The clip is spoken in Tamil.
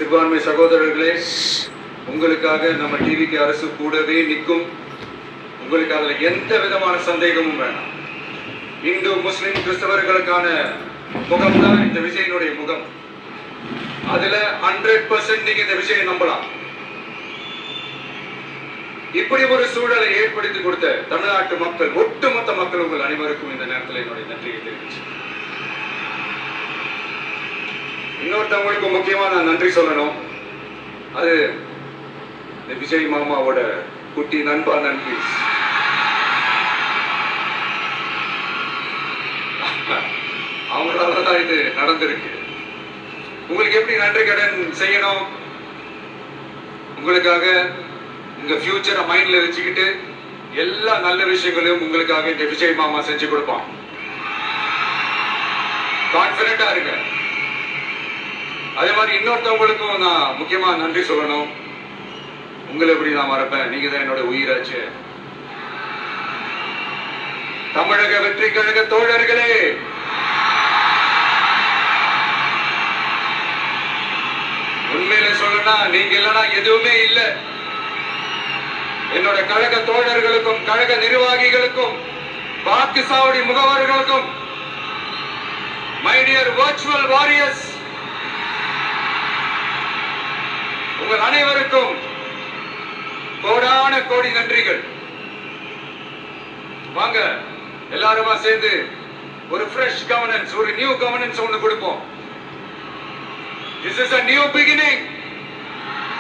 சிறுபான்மை சகோதரர்களே, உங்களுக்காக நம்ம டிவிக்கு அரசு கூடவே நிற்கும். உங்களுக்கு அதுல எந்த விதமான சந்தேகமும் வேண்டாம். இந்து முஸ்லிம் கிறிஸ்தவர்களுக்கான முகம் தான் இந்த விஜயனுடைய முகம். அதுல 100% நீங்க இந்த விஜயை நம்பலாம். இப்படி ஒரு சூழலை ஏற்படுத்தி கொடுத்த தமிழ்நாட்டு மக்கள், ஒட்டுமொத்த மக்கள், உங்கள் அனைவருக்கும் இந்த நேரத்தில் என்னுடைய நன்றியை தெரிவிச்சு, இன்னொருத்தவங்களுக்கு முக்கியமா நான் நன்றி சொல்லணும். அது இந்த விஜய் மாமாவோட குட்டி நண்பா நன்றி. அவங்களாலதான் இது நடந்திருக்கு. உங்களுக்கு எப்படி நன்றி கடன் செய்யணும்? உங்களுக்காக உங்க ஃபியூச்சரை மைண்ட்ல வச்சுக்கிட்டு எல்லா நல்ல விஷயங்களையும் உங்களுக்காக இந்த விஜய் மாமா செஞ்சு கொடுப்பான். கான்பிடண்டா இருங்க. அதே மாதிரி இன்னொருத்தவங்களுக்கும் நான் முக்கியமா நன்றி சொல்லணும். உங்களை எப்படி நான் மறப்பேன்? நீங்க தான் என்னோட உயிராச்சு. தமிழக வெற்றி கழக தோழர்களே, உண்மையில சொல்லணும்னா நீங்க இல்லைன்னா எதுவுமே இல்லை. என்னோட கழக தோழர்களுக்கும் கழக நிர்வாகிகளுக்கும் வாக்கு சாவடி முகவர்களுக்கும், மை டியர் வர்ச்சுவல் வாரியர்ஸ், உங்கள் அனைவருக்கும் கோடான கோடி நன்றிகள். வாங்க எல்லாருமா சேர்ந்து ஒரு ஃப்ரெஷ் கவர்னன்ஸ், ஒரு நியூ கவர்னன்ஸ் ஒன்று கொடுப்போம். This is a new beginning.